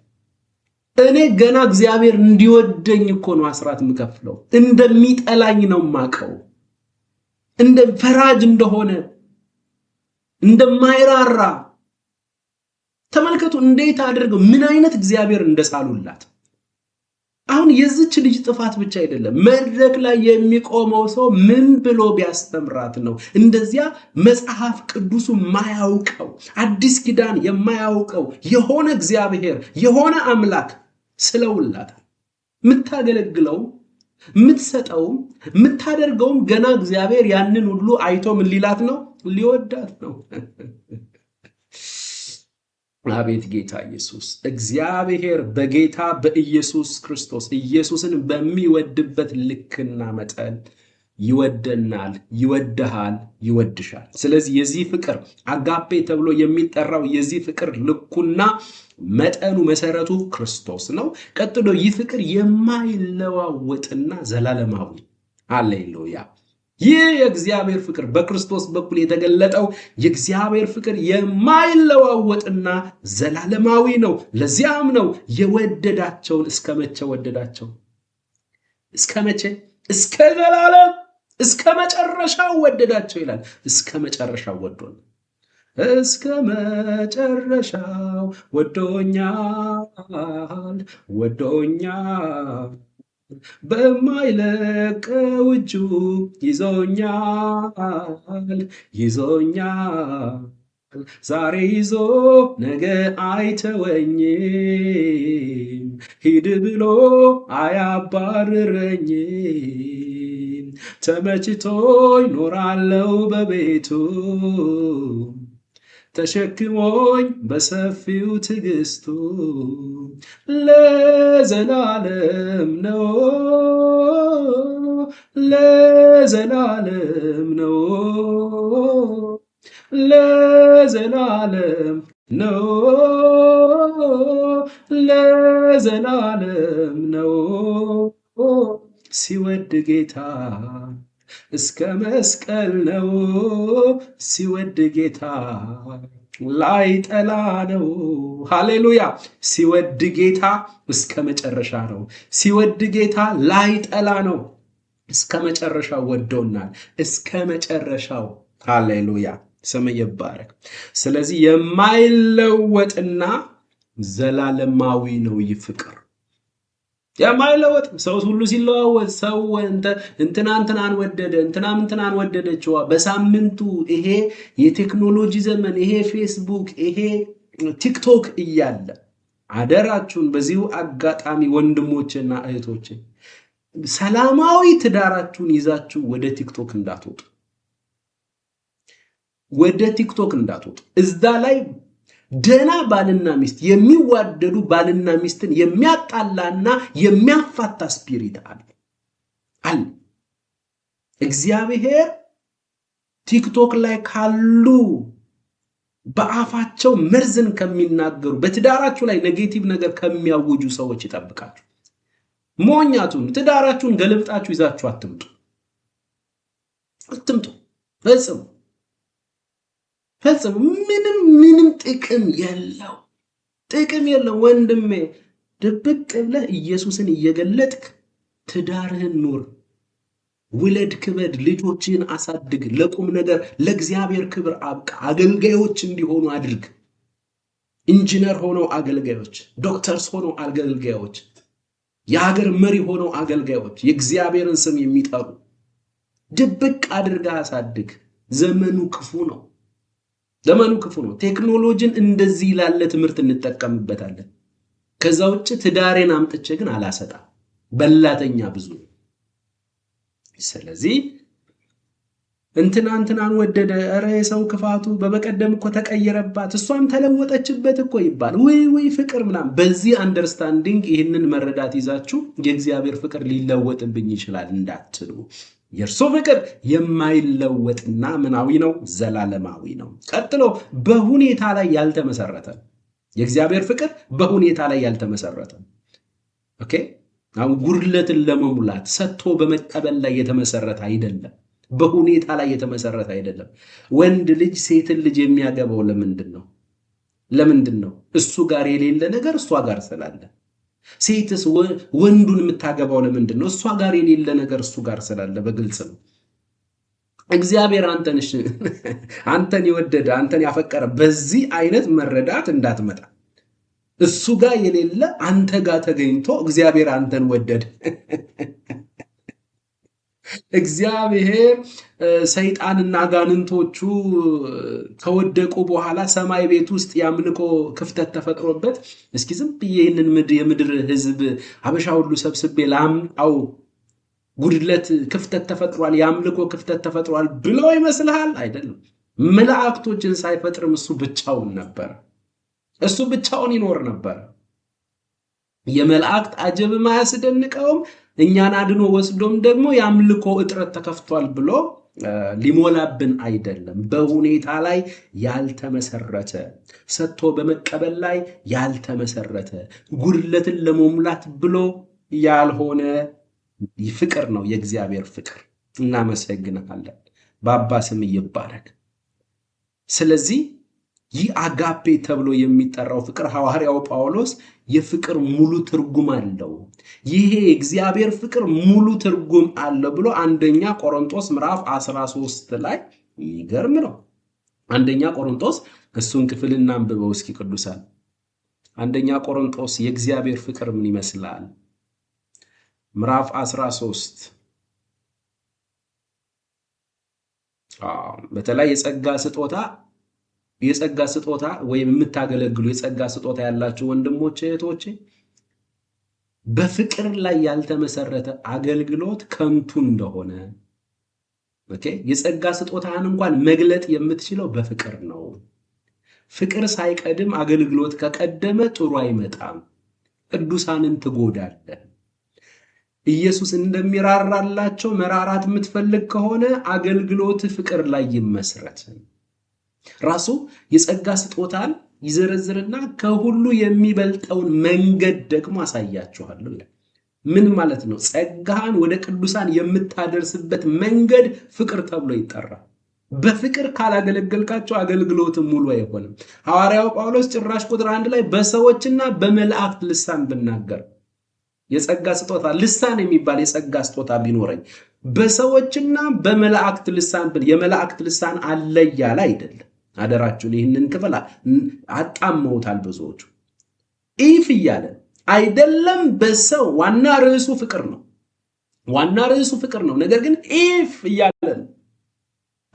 እኔ ገና እግዚአብሔር እንዲወደኝ እኮ ነው አስራት የምከፍለው። እንደሚጠላኝ ነው የማውቀው፣ እንደ ፈራጅ እንደሆነ እንደማይራራ። ተመልከቱ እንዴት አድርገው ምን አይነት እግዚአብሔር እንደሳሉላት። አሁን የዚች ልጅ ጥፋት ብቻ አይደለም፣ መድረክ ላይ የሚቆመው ሰው ምን ብሎ ቢያስተምራት ነው እንደዚያ መጽሐፍ ቅዱሱ የማያውቀው አዲስ ኪዳን የማያውቀው የሆነ እግዚአብሔር የሆነ አምላክ ስለውላታል። የምታገለግለው የምትሰጠው የምታደርገውም ገና እግዚአብሔር ያንን ሁሉ አይቶ ምን ሊላት ነው? ሊወዳት ነው። አቤት ጌታ ኢየሱስ! እግዚአብሔር በጌታ በኢየሱስ ክርስቶስ ኢየሱስን በሚወድበት ልክና መጠን ይወደናል፣ ይወድሃል፣ ይወድሻል። ስለዚህ የዚህ ፍቅር አጋፔ ተብሎ የሚጠራው የዚህ ፍቅር ልኩና መጠኑ መሰረቱ ክርስቶስ ነው። ቀጥሎ ይህ ፍቅር የማይለዋወጥና ዘላለማዊ። ሃሌሉያ! ይህ የእግዚአብሔር ፍቅር በክርስቶስ በኩል የተገለጠው የእግዚአብሔር ፍቅር የማይለዋወጥና ዘላለማዊ ነው። ለዚያም ነው የወደዳቸውን እስከ መቼ ወደዳቸው? እስከ መቼ? እስከ ዘላለም እስከ መጨረሻው ወደዳቸው ይላል። እስከ መጨረሻው ወዶን እስከ መጨረሻው ወዶኛል በማይለቀው እጁ ይዞኛል ዛሬ ይዞ ነገ አይተወኝም፣ ሂድ ብሎ አያባርረኝም። ተመችቶኝ ኖራለው በቤቱ ተሸክሞኝ በሰፊው ትዕግስቱ ለዘላለም ነው ለዘላለም ነው ለዘላለም ነው ለዘላለም ነው። ሲወድ ጌታ እስከ መስቀል ነው። ሲወድ ጌታ ላይጠላ ነው። ሃሌሉያ! ሲወድ ጌታ እስከ መጨረሻ ነው። ሲወድ ጌታ ላይጠላ ነው። እስከ መጨረሻው ወዶናል። እስከ መጨረሻው። ሃሌሉያ! ስም ይባረክ። ስለዚህ የማይለወጥና ዘላለማዊ ነው ይህ ፍቅር። የማይለወጥ ሰው ሁሉ ሲለዋወጥ ሰው እንትናን ወደደ እንትናን ወደደችዋ። በሳምንቱ ይሄ የቴክኖሎጂ ዘመን ይሄ ፌስቡክ ይሄ ቲክቶክ እያለ አደራችሁን በዚሁ አጋጣሚ ወንድሞችና እህቶች ሰላማዊ ትዳራችሁን ይዛችሁ ወደ ቲክቶክ እንዳትወጡ። እዛ ላይ ደና ባልና ሚስት የሚዋደዱ ባልና ሚስትን የሚያጣላና የሚያፋታ ስፒሪት አለ። እግዚአብሔር ቲክቶክ ላይ ካሉ በአፋቸው መርዝን ከሚናገሩ በትዳራችሁ ላይ ኔጌቲቭ ነገር ከሚያውጁ ሰዎች ይጠብቃችሁ። ሞኛቱን ትዳራችሁን ገልብጣችሁ ይዛችሁ አትምጡ። ፈጽሙ። ምንም ጥቅም የለው ወንድሜ። ድብቅ ብለህ ኢየሱስን እየገለጥክ ትዳርህን ኑር። ውለድ፣ ክበድ፣ ልጆችህን አሳድግ። ለቁም ነገር ለእግዚአብሔር ክብር አብቃ። አገልጋዮች እንዲሆኑ አድርግ። ኢንጂነር ሆነው አገልጋዮች፣ ዶክተርስ ሆነው አገልጋዮች፣ የሀገር መሪ ሆነው አገልጋዮች፣ የእግዚአብሔርን ስም የሚጠሩ ድብቅ አድርጋ አሳድግ። ዘመኑ ክፉ ነው። ቴክኖሎጂን እንደዚህ ላለ ትምህርት እንጠቀምበታለን። ከዛ ውጭ ትዳሬን አምጥቼ ግን አላሰጣም። በላተኛ ብዙ ነው። ስለዚህ እንትናን ወደደ፣ ኧረ የሰው ክፋቱ በበቀደም እኮ ተቀየረባት፣ እሷም ተለወጠችበት እኮ ይባል። ወይ ፍቅር ምናምን። በዚህ አንደርስታንዲንግ ይህንን መረዳት ይዛችሁ የእግዚአብሔር ፍቅር ሊለወጥብኝ ይችላል እንዳትሉ። የእርሱ ፍቅር የማይለወጥና ምናዊ ነው፣ ዘላለማዊ ነው። ቀጥሎ በሁኔታ ላይ ያልተመሰረተ። የእግዚአብሔር ፍቅር በሁኔታ ላይ ያልተመሰረተ። ኦኬ። አሁን ጉድለትን ለመሙላት ሰጥቶ በመቀበል ላይ የተመሰረተ አይደለም። በሁኔታ ላይ የተመሰረተ አይደለም። ወንድ ልጅ ሴትን ልጅ የሚያገባው ለምንድን ነው? እሱ ጋር የሌለ ነገር እሷ ጋር ስላለ። ሴትስ ወንዱን የምታገባው ለምንድን ነው? እሷ ጋር የሌለ ነገር እሱ ጋር ስላለ። በግልጽ ነው። እግዚአብሔር አንተን የወደደ አንተን ያፈቀረ በዚህ አይነት መረዳት እንዳትመጣ። እሱ ጋር የሌለ አንተ ጋር ተገኝቶ እግዚአብሔር አንተን ወደደ። እግዚአብሔር ሰይጣንና አጋንንቶቹ ከወደቁ በኋላ ሰማይ ቤት ውስጥ የአምልኮ ክፍተት ተፈጥሮበት፣ እስኪ ዝም ብዬ ይህንን የምድር ሕዝብ ሀበሻ ሁሉ ሰብስቤ ላምጣው፣ ጉድለት ክፍተት ተፈጥሯል፣ የአምልኮ ክፍተት ተፈጥሯል ብለው ይመስልሃል? አይደለም። መላእክቶችን ሳይፈጥርም እሱ ብቻውን ነበር። እሱ ብቻውን ይኖር ነበር። የመላእክት አጀብም አያስደንቀውም። እኛን አድኖ ወስዶም ደግሞ የአምልኮ እጥረት ተከፍቷል ብሎ ሊሞላብን አይደለም። በሁኔታ ላይ ያልተመሰረተ፣ ሰጥቶ በመቀበል ላይ ያልተመሰረተ፣ ጉድለትን ለመሙላት ብሎ ያልሆነ ፍቅር ነው የእግዚአብሔር ፍቅር። እናመሰግናለን። በአባ ስም ይባረክ። ስለዚህ ይህ አጋፔ ተብሎ የሚጠራው ፍቅር ሐዋርያው ጳውሎስ የፍቅር ሙሉ ትርጉም አለው፣ ይሄ እግዚአብሔር ፍቅር ሙሉ ትርጉም አለው ብሎ አንደኛ ቆሮንቶስ ምዕራፍ 13 ላይ ይገርም ነው። አንደኛ ቆሮንቶስ እሱን ክፍል እናንብበው እስኪ ቅዱሳን። አንደኛ ቆሮንቶስ የእግዚአብሔር ፍቅር ምን ይመስላል? ምዕራፍ 13 በተለይ የጸጋ ስጦታ ወይም የምታገለግሉ የጸጋ ስጦታ ያላችሁ ወንድሞቼ እህቶቼ፣ በፍቅር ላይ ያልተመሰረተ አገልግሎት ከንቱ እንደሆነ። ኦኬ፣ የጸጋ ስጦታን እንኳን መግለጥ የምትችለው በፍቅር ነው። ፍቅር ሳይቀድም አገልግሎት ከቀደመ ጥሩ አይመጣም። ቅዱሳንን ትጎዳለህ። ኢየሱስ እንደሚራራላቸው መራራት የምትፈልግ ከሆነ አገልግሎት ፍቅር ላይ ይመስረት። ራሱ የጸጋ ስጦታን ይዘረዝርና ከሁሉ የሚበልጠውን መንገድ ደግሞ አሳያችኋለሁ ይላል። ምን ማለት ነው? ጸጋህን ወደ ቅዱሳን የምታደርስበት መንገድ ፍቅር ተብሎ ይጠራል። በፍቅር ካላገለገልካቸው አገልግሎትም ሙሉ አይሆንም። ሐዋርያው ጳውሎስ ጭራሽ ቁጥር 1 ላይ በሰዎችና በመላእክት ልሳን ብናገር፣ የጸጋ ስጦታ ልሳን የሚባል የጸጋ ስጦታ ቢኖረኝ በሰዎችና በመላእክት ልሳን የመላእክት ልሳን አለ እያለ አይደለም። አደራችሁን ይህንን ክፍል አጣመውታል ብዙዎቹ። ኢፍ እያለ አይደለም በሰው ዋና ርዕሱ ፍቅር ነው። ነገር ግን ኢፍ እያለ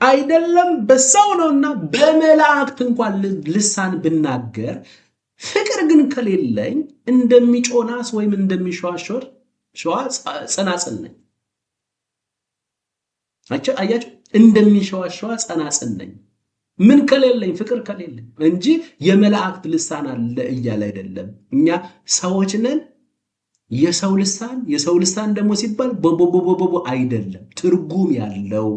አይደለም በሰው ነውና በመላእክት እንኳን ልሳን ብናገር ፍቅር ግን ከሌለኝ እንደሚጮናስ ወይም እንደሚሸዋሸር ጸናጽል ነኝ። አያችሁ፣ እንደሚሸዋሸዋ ጸናጽል ነኝ። ምን ከሌለኝ? ፍቅር ከሌለኝ እንጂ የመላእክት ልሳን አለ እያለ አይደለም። እኛ ሰዎች ነን። የሰው ልሳን ደግሞ ሲባል ቦቦቦቦቦ አይደለም። ትርጉም ያለው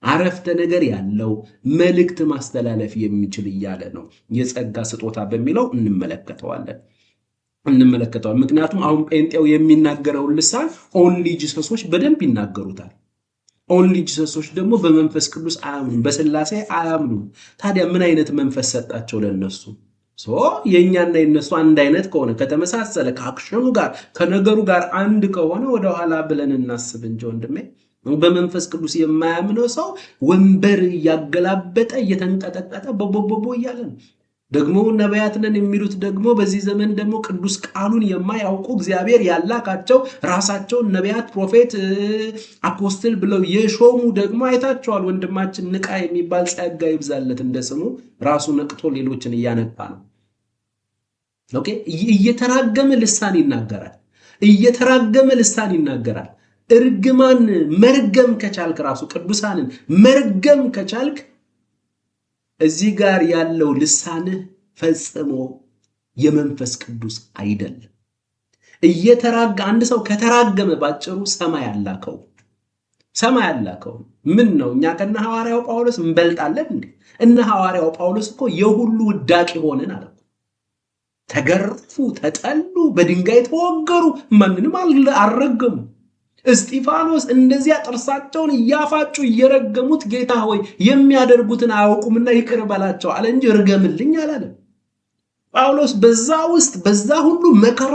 አረፍተ ነገር ያለው መልእክት ማስተላለፍ የሚችል እያለ ነው። የጸጋ ስጦታ በሚለው እንመለከተዋለን። ምክንያቱም አሁን ጴንጤው የሚናገረውን ልሳን ኦንሊ ጂሰሶች በደንብ ይናገሩታል። ኦንሊ ጂሰሶች ደግሞ በመንፈስ ቅዱስ አያምኑም፣ በስላሴ አያምኑም። ታዲያ ምን አይነት መንፈስ ሰጣቸው ለነሱ? የእኛና የነሱ አንድ አይነት ከሆነ ከተመሳሰለ፣ ከአክሽኑ ጋር ከነገሩ ጋር አንድ ከሆነ ወደኋላ ብለን እናስብ እንጂ ወንድሜ። በመንፈስ ቅዱስ የማያምነው ሰው ወንበር እያገላበጠ እየተንቀጠቀጠ ቦቦቦቦ እያለ ነው። ደግሞ ነቢያት ነን የሚሉት ደግሞ በዚህ ዘመን ደግሞ ቅዱስ ቃሉን የማያውቁ እግዚአብሔር ያላካቸው ራሳቸውን ነቢያት፣ ፕሮፌት፣ አፖስትል ብለው የሾሙ ደግሞ አይታቸዋል። ወንድማችን ንቃ የሚባል ጸጋ ይብዛለት እንደ ስሙ ራሱ ነቅቶ ሌሎችን እያነቃ ነው። ኦኬ፣ እየተራገመ ልሳን ይናገራል። እየተራገመ ልሳን ይናገራል። እርግማን መርገም ከቻልክ ራሱ ቅዱሳንን መርገም ከቻልክ እዚህ ጋር ያለው ልሳንህ ፈጽሞ የመንፈስ ቅዱስ አይደለም። አንድ ሰው ከተራገመ ባጭሩ ሰማይ አላከው። ምን ነው እኛ ከነ ሐዋርያው ጳውሎስ እንበልጣለን እንዴ? እነ ሐዋርያው ጳውሎስ እኮ የሁሉ ውዳቂ ሆነን አለ። ተገረፉ፣ ተጠሉ፣ በድንጋይ ተወገሩ፣ ማንንም አልረገሙ። እስጢፋኖስ እንደዚያ ጥርሳቸውን እያፋጩ እየረገሙት ጌታ ሆይ የሚያደርጉትን አያውቁምና ይቅር በላቸው አለ እንጂ እርገምልኝ አላለም። ጳውሎስ በዛ ሁሉ መከራ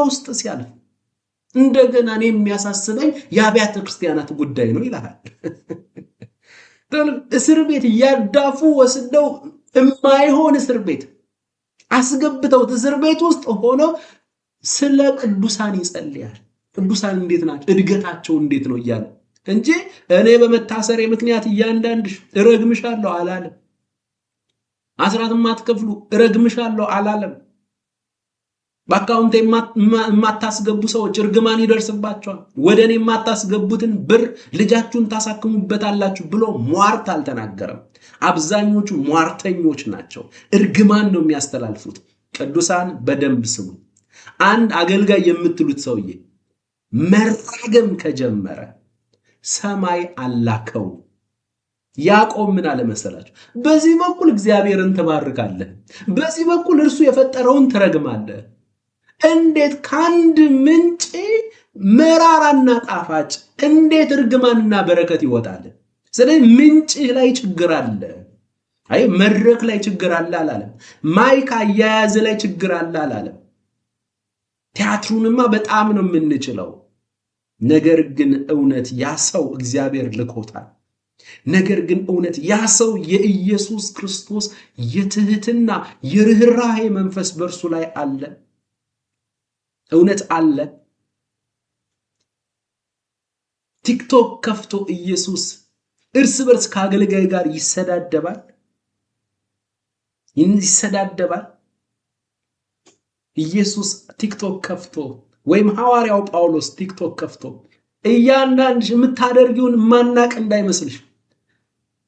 ውስጥ ሲያልፍ እንደገና እኔ የሚያሳስበኝ የአብያተ ክርስቲያናት ጉዳይ ነው ይላል። እስር ቤት እያዳፉ ወስደው የማይሆን እስር ቤት አስገብተውት እስር ቤት ውስጥ ሆነው ስለ ቅዱሳን ይጸልያል። ቅዱሳን እንዴት ናቸው? እድገታቸው እንዴት ነው እያለ እንጂ እኔ በመታሰሬ ምክንያት እያንዳንድሽ እረግምሻለሁ አላለም። አስራት የማትከፍሉ እረግምሻለሁ አላለም። በአካውንት የማታስገቡ ሰዎች እርግማን ይደርስባቸዋል። ወደ እኔ የማታስገቡትን ብር ልጃችሁን ታሳክሙበታላችሁ ብሎ ሟርት አልተናገረም። አብዛኞቹ ሟርተኞች ናቸው። እርግማን ነው የሚያስተላልፉት። ቅዱሳን በደንብ ስሙ። አንድ አገልጋይ የምትሉት ሰውዬ መራገም ከጀመረ ሰማይ አላከው። ያዕቆብ ምን አለ መሰላችሁ? በዚህ በኩል እግዚአብሔርን ትባርካለህ፣ በዚህ በኩል እርሱ የፈጠረውን ትረግማለህ። እንዴት ከአንድ ምንጭ መራራና ጣፋጭ እንዴት እርግማንና በረከት ይወጣል? ስለዚህ ምንጭህ ላይ ችግር አለ። አይ መድረክ ላይ ችግር አለ አላለም። ማይክ አያያዝ ላይ ችግር አለ አላለም። ቲያትሩንማ በጣም ነው የምንችለው። ነገር ግን እውነት ያ ሰው እግዚአብሔር ልኮታል። ነገር ግን እውነት ያ ሰው የኢየሱስ ክርስቶስ የትህትና የርኅራኄ መንፈስ በእርሱ ላይ አለ። እውነት አለ። ቲክቶክ ከፍቶ ኢየሱስ እርስ በርስ ከአገልጋይ ጋር ይሰዳደባል። ኢየሱስ ቲክቶክ ከፍቶ ወይም ሐዋርያው ጳውሎስ ቲክቶክ ከፍቶ እያንዳንድሽ የምታደርጊውን ማናቅ እንዳይመስልሽ፣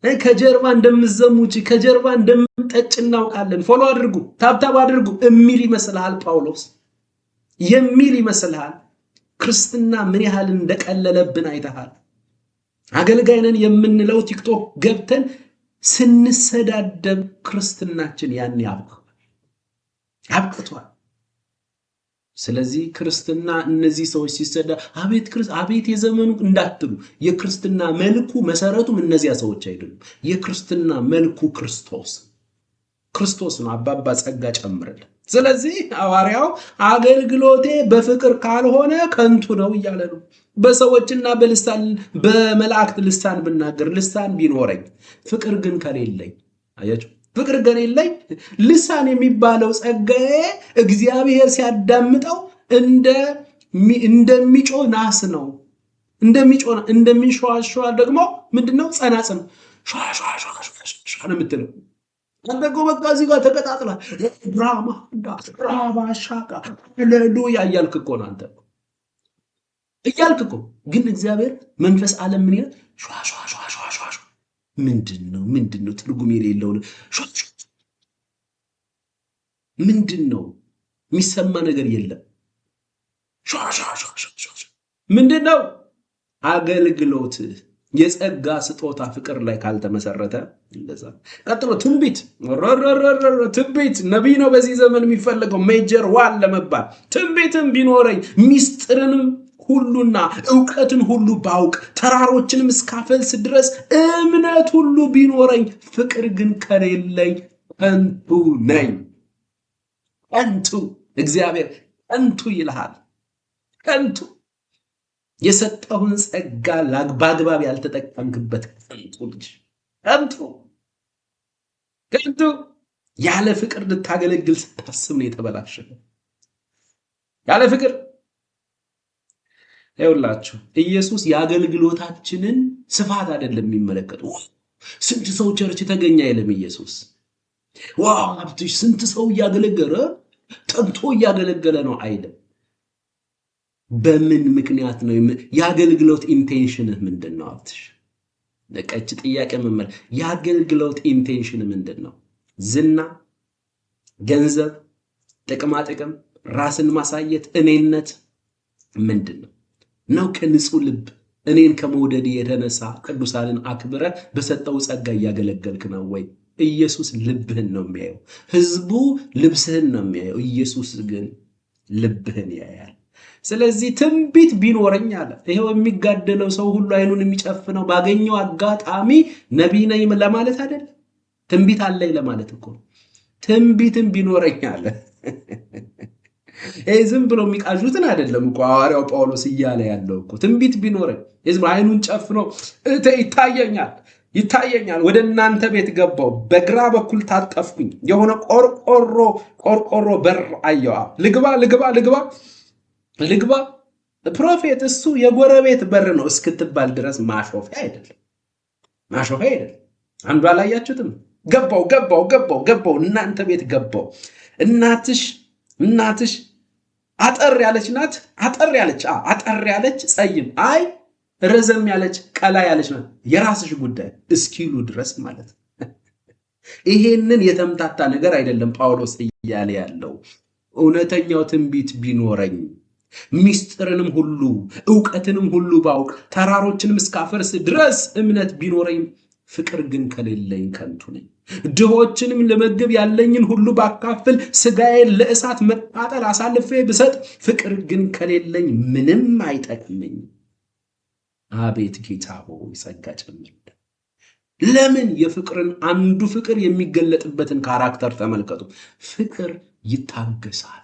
ከጀርባ እንደምትዘሙጪ ከጀርባ እንደምትጠጭ እናውቃለን፣ ፎሎ አድርጉ፣ ታብታብ አድርጉ የሚል ይመስልሃል? ጳውሎስ የሚል ይመስልሃል? ክርስትና ምን ያህል እንደቀለለብን አይተሃል? አገልጋይ ነን የምንለው ቲክቶክ ገብተን ስንሰዳደብ ክርስትናችን ያን አብቅቷል። ስለዚህ ክርስትና እነዚህ ሰዎች ሲሰዳ አቤት የዘመኑ እንዳትሉ፣ የክርስትና መልኩ መሰረቱም እነዚያ ሰዎች አይደሉም። የክርስትና መልኩ ክርስቶስ ነው። አባባ ጸጋ ጨምርልን። ስለዚህ ሐዋርያው አገልግሎቴ በፍቅር ካልሆነ ከንቱ ነው እያለ ነው። በሰዎችና በመላእክት ልሳን ብናገር ልሳን ቢኖረኝ ፍቅር ግን ከሌለኝ፣ አያችሁ፣ ፍቅር ከሌለኝ ልሳን የሚባለው ጸጋዬ እግዚአብሔር ሲያዳምጠው እንደሚጮህ ናስ ነው። እንደሚንሸዋሸዋ ደግሞ ምንድነው? ጸናጽል ሸዋሸዋ ነው የምትለው። አንተ እኮ በቃ እዚህ ጋር ተቀጣጥላ ድራማ ሻቃ ሃሌሉያ እያልክ እኮ ነው አንተ እያልክ እኮ። ግን እግዚአብሔር መንፈስ ዓለም ምን ይላል? ምንድነው ትርጉም የሌለው ምንድነው? የሚሰማ ነገር የለም። ምንድነው? አገልግሎት የጸጋ ስጦታ ፍቅር ላይ ካልተመሰረተ እንደዛ። ቀጥሎ ትንቢት ትንቢት ነቢይ ነው በዚህ ዘመን የሚፈለገው ሜጀር ዋን ለመባል። ትንቢትም ቢኖረኝ ሚስጥርንም ሁሉና እውቀትን ሁሉ ባውቅ ተራሮችንም እስካፈልስ ድረስ እምነት ሁሉ ቢኖረኝ ፍቅር ግን ከሌለኝ ከንቱ ነኝ። ከንቱ እግዚአብሔር ከንቱ ይልሃል። ከንቱ የሰጠውን ጸጋ በአግባብ ያልተጠቀምክበት ከንቱ ልጅ፣ ከንቱ ከንቱ። ያለ ፍቅር ልታገለግል ስታስብ ነው የተበላሸ። ያለ ፍቅር ይኸውላችሁ ኢየሱስ የአገልግሎታችንን ስፋት አይደለም የሚመለከቱ። ስንት ሰው ቸርች ተገኘ አይልም ኢየሱስ። ዋው ሀብትሽ ስንት ሰው እያገለገለ ጠንቶ እያገለገለ ነው አይልም። በምን ምክንያት ነው የአገልግሎት ኢንቴንሽንህ ምንድን ነው? ሀብትሽ ለቀጭ ጥያቄ መመለ የአገልግሎት ኢንቴንሽን ምንድን ነው? ዝና፣ ገንዘብ፣ ጥቅማ ጥቅም፣ ራስን ማሳየት፣ እኔነት ምንድን ነው? ነው ከንጹህ ልብ እኔን ከመውደድ የተነሳ ቅዱሳንን አክብረ በሰጠው ጸጋ እያገለገልክ ነው ወይ? ኢየሱስ ልብህን ነው የሚያየው። ህዝቡ ልብስህን ነው የሚያየው። ኢየሱስ ግን ልብህን ያያል። ስለዚህ ትንቢት ቢኖረኝ አለ። ይሄው የሚጋደለው ሰው ሁሉ አይኑን የሚጨፍነው ባገኘው አጋጣሚ ነቢይ ነኝ ለማለት አይደለም። ትንቢት አለኝ ለማለት እኮ። ትንቢትም ቢኖረኝ አለ። ይሄ ዝም ብሎ የሚቃዡትን አይደለም እኮ ሐዋርያው ጳውሎስ እያለ ያለው እኮ። ትንቢት ቢኖረኝ የዝም አይኑን ጨፍኖ ይታየኛል፣ ወደ እናንተ ቤት ገባው፣ በግራ በኩል ታጠፍኩኝ፣ የሆነ ቆርቆሮ በር አየዋ፣ ልግባ። ፕሮፌት እሱ የጎረቤት በር ነው እስክትባል ድረስ ማሾፊያ አይደለም። አንዱ አላያችሁትም? ገባው እናንተ ቤት ገባው። እናትሽ አጠር ያለች ናት። አጠር ያለች ጸይም፣ አይ ረዘም ያለች ቀላ ያለች ናት፣ የራስሽ ጉዳይ እስኪሉ ድረስ ማለት ነው። ይሄንን የተምታታ ነገር አይደለም ጳውሎስ እያለ ያለው። እውነተኛው ትንቢት ቢኖረኝ ሚስጥርንም ሁሉ እውቀትንም ሁሉ ባውቅ ተራሮችንም እስካፈርስ ድረስ እምነት ቢኖረኝ ፍቅር ግን ከሌለኝ ከንቱ ነኝ። ድሆችንም ለመግብ ያለኝን ሁሉ ባካፍል ስጋዬን ለእሳት መቃጠል አሳልፌ ብሰጥ ፍቅር ግን ከሌለኝ ምንም አይጠቅመኝ። አቤት ጌታ ሆይ ጸጋ ጨምር። ለምን? የፍቅርን አንዱ ፍቅር የሚገለጥበትን ካራክተር ተመልከቱ። ፍቅር ይታገሳል።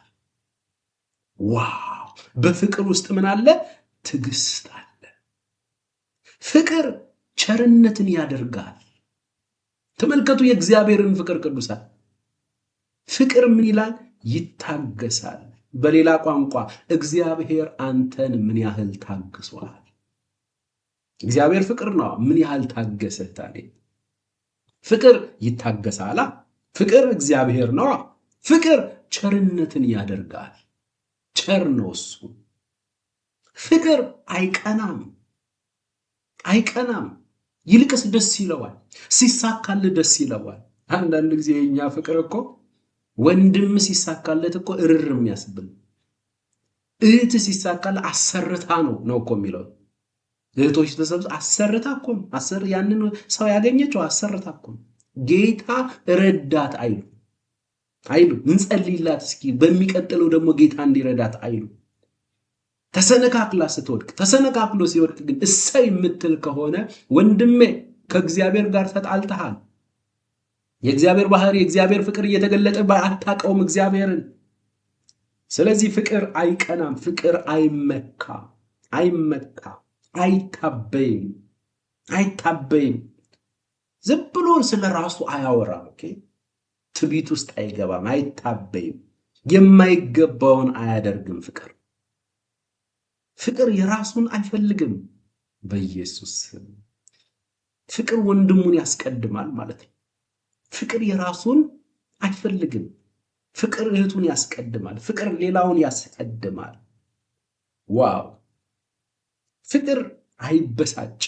ዋው! በፍቅር ውስጥ ምን አለ? ትዕግስት አለ። ፍቅር ቸርነትን ያደርጋል። ተመልከቱ የእግዚአብሔርን ፍቅር ቅዱሳን። ፍቅር ምን ይላል? ይታገሳል። በሌላ ቋንቋ እግዚአብሔር አንተን ምን ያህል ታግሷል? እግዚአብሔር ፍቅር ነው። ምን ያህል ታገሰህ ታዲያ? ፍቅር ይታገሳል። ፍቅር እግዚአብሔር ነው። ፍቅር ቸርነትን ያደርጋል። ቸር ነው እሱ። ፍቅር አይቀናም። ይልቅስ ደስ ይለዋል። ሲሳካልህ ደስ ይለዋል። አንዳንድ ጊዜ የኛ ፍቅር እኮ ወንድም ሲሳካለት እኮ እርር የሚያስብል፣ እህት ሲሳካል አሰርታ ነው እኮ የሚለው። እህቶች ተሰብስ አሰርታ እኮ ነው ያንን ሰው ያገኘችው አሰርታ እኮ ነው። ጌታ ረዳት አይሉ እንጸልይላት እስኪ በሚቀጥለው ደግሞ ጌታ እንዲረዳት አይሉ። ተሰነካክላ ስትወድቅ ተሰነካክሎ ሲወድቅ ግን እሰይ የምትል ከሆነ ወንድሜ ከእግዚአብሔር ጋር ተጣልተሃል። የእግዚአብሔር ባህሪ የእግዚአብሔር ፍቅር እየተገለጠ አታውቀውም እግዚአብሔርን። ስለዚህ ፍቅር አይቀናም፣ ፍቅር አይመካ፣ አይታበይም። ዝም ብሎ ስለ ራሱ አያወራም። ትዕቢት ውስጥ አይገባም፣ አይታበይም፣ የማይገባውን አያደርግም። ፍቅር የራሱን አይፈልግም። በኢየሱስ ፍቅር ወንድሙን ያስቀድማል ማለት ነው። ፍቅር የራሱን አይፈልግም። ፍቅር እህቱን ያስቀድማል። ፍቅር ሌላውን ያስቀድማል። ዋው! ፍቅር አይበሳጭ።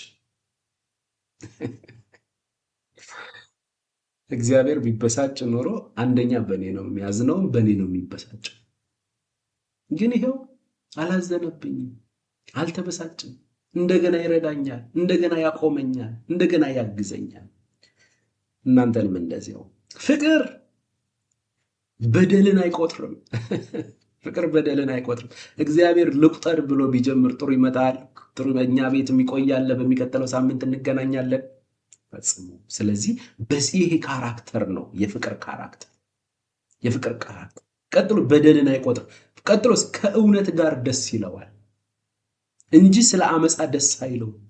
እግዚአብሔር ቢበሳጭ ኖሮ አንደኛ በእኔ ነው የሚያዝነው፣ በእኔ ነው የሚበሳጭ። ግን ይሄው አላዘነብኝም፣ አልተበሳጭም። እንደገና ይረዳኛል፣ እንደገና ያቆመኛል፣ እንደገና ያግዘኛል። እናንተንም እንደዚያው። ፍቅር በደልን አይቆጥርም። ፍቅር በደልን አይቆጥርም። እግዚአብሔር ልቁጠር ብሎ ቢጀምር ጥሩ ይመጣል፣ ጥሩ በእኛ ቤት የሚቆያለ፣ በሚቀጥለው ሳምንት እንገናኛለን ፈጽሞ። ስለዚህ በዚህ ይሄ ካራክተር ነው የፍቅር ካራክተር፣ የፍቅር ካራክተር። ቀጥሎ በደልን አይቆጥርም። ቀጥሎስ ከእውነት ጋር ደስ ይለዋል እንጂ ስለ አመፃ ደስ አይለውም።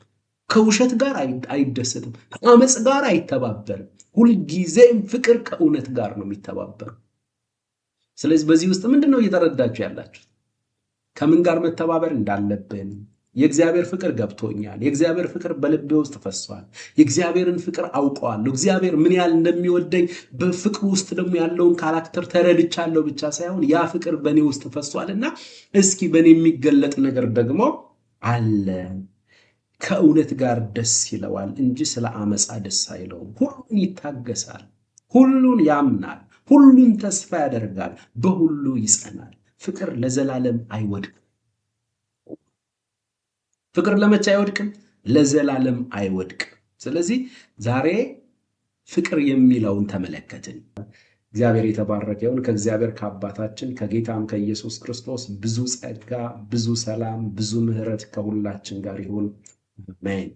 ከውሸት ጋር አይደሰትም፣ ከአመፅ ጋር አይተባበርም። ሁልጊዜም ፍቅር ከእውነት ጋር ነው የሚተባበሩ። ስለዚህ በዚህ ውስጥ ምንድን ነው እየተረዳችሁ ያላችሁ? ከምን ጋር መተባበር እንዳለብን የእግዚአብሔር ፍቅር ገብቶኛል። የእግዚአብሔር ፍቅር በልቤ ውስጥ ፈሷል። የእግዚአብሔርን ፍቅር አውቀዋለሁ። እግዚአብሔር ምን ያህል እንደሚወደኝ በፍቅሩ ውስጥ ደግሞ ያለውን ካራክተር ተረድቻለሁ ብቻ ሳይሆን ያ ፍቅር በእኔ ውስጥ ፈሷልና እስኪ በእኔ የሚገለጥ ነገር ደግሞ አለ። ከእውነት ጋር ደስ ይለዋል እንጂ ስለ አመፃ ደስ አይለውም። ሁሉን ይታገሳል፣ ሁሉን ያምናል፣ ሁሉን ተስፋ ያደርጋል፣ በሁሉ ይጸናል። ፍቅር ለዘላለም አይወድቅም። ፍቅር ለመቼ አይወድቅም? ለዘላለም አይወድቅም። ስለዚህ ዛሬ ፍቅር የሚለውን ተመለከትን። እግዚአብሔር የተባረከ ይሁን። ከእግዚአብሔር ከአባታችን ከጌታም ከኢየሱስ ክርስቶስ ብዙ ጸጋ፣ ብዙ ሰላም፣ ብዙ ምሕረት ከሁላችን ጋር ይሁን። አሜን።